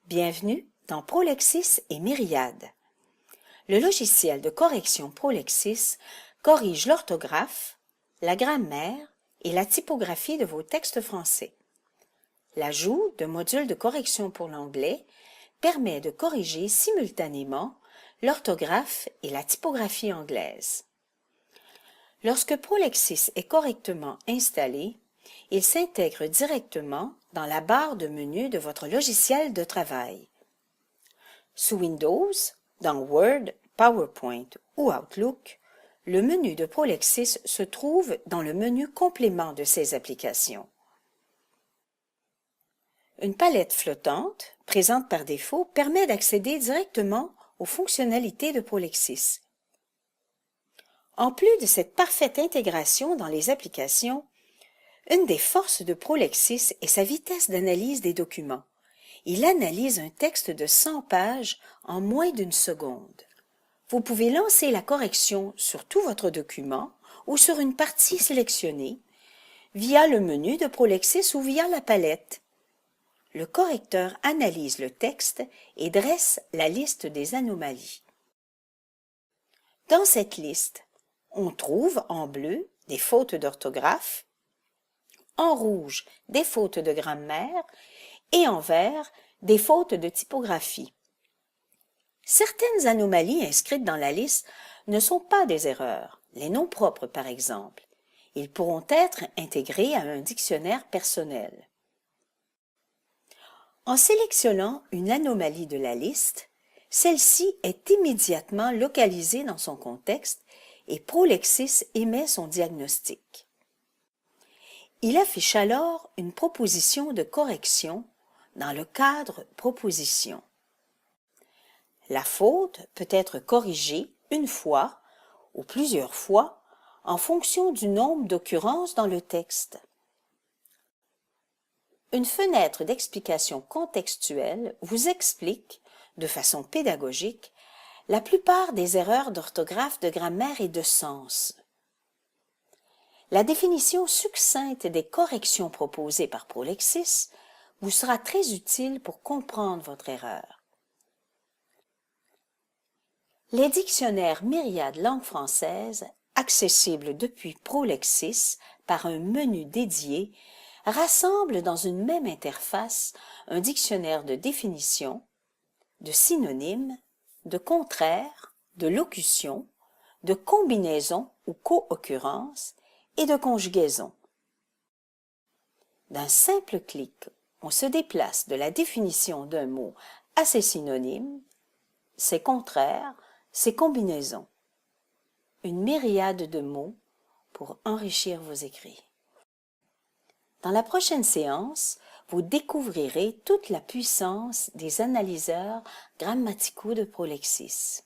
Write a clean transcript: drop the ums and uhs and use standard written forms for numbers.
Bienvenue dans Prolexis et Myriade. Le logiciel de correction Prolexis corrige l'orthographe, la grammaire et la typographie de vos textes français. L'ajout de modules de correction pour l'anglais permet de corriger simultanément l'orthographe et la typographie anglaise. Lorsque Prolexis est correctement installé, il s'intègre directement dans la barre de menu de votre logiciel de travail. Sous Windows, dans Word, PowerPoint ou Outlook, le menu de Prolexis se trouve dans le menu complément de ces applications. Une palette flottante, présente par défaut, permet d'accéder directement aux fonctionnalités de Prolexis. En plus de cette parfaite intégration dans les applications, une des forces de Prolexis est sa vitesse d'analyse des documents. Il analyse un texte de 100 pages en moins d'une seconde. Vous pouvez lancer la correction sur tout votre document ou sur une partie sélectionnée via le menu de Prolexis ou via la palette. Le correcteur analyse le texte et dresse la liste des anomalies. Dans cette liste, on trouve en bleu des fautes d'orthographe, en rouge des fautes de grammaire et en vert des fautes de typographie. Certaines anomalies inscrites dans la liste ne sont pas des erreurs, les noms propres par exemple. Ils pourront être intégrés à un dictionnaire personnel. En sélectionnant une anomalie de la liste, celle-ci est immédiatement localisée dans son contexte et Prolexis émet son diagnostic. Il affiche alors une proposition de correction dans le cadre Proposition. La faute peut être corrigée une fois ou plusieurs fois en fonction du nombre d'occurrences dans le texte. Une fenêtre d'explication contextuelle vous explique, de façon pédagogique, la plupart des erreurs d'orthographe, de grammaire et de sens. La définition succincte des corrections proposées par Prolexis vous sera très utile pour comprendre votre erreur. Les dictionnaires Myriade langue française, accessibles depuis Prolexis par un menu dédié, rassemblent dans une même interface un dictionnaire de définition, de synonymes, de contraires, de locutions, de combinaisons ou co-occurrences et de conjugaisons. D'un simple clic, on se déplace de la définition d'un mot à ses synonymes, ses contraires, ses combinaisons. Une myriade de mots pour enrichir vos écrits. Dans la prochaine séance, vous découvrirez toute la puissance des analyseurs grammaticaux de Prolexis.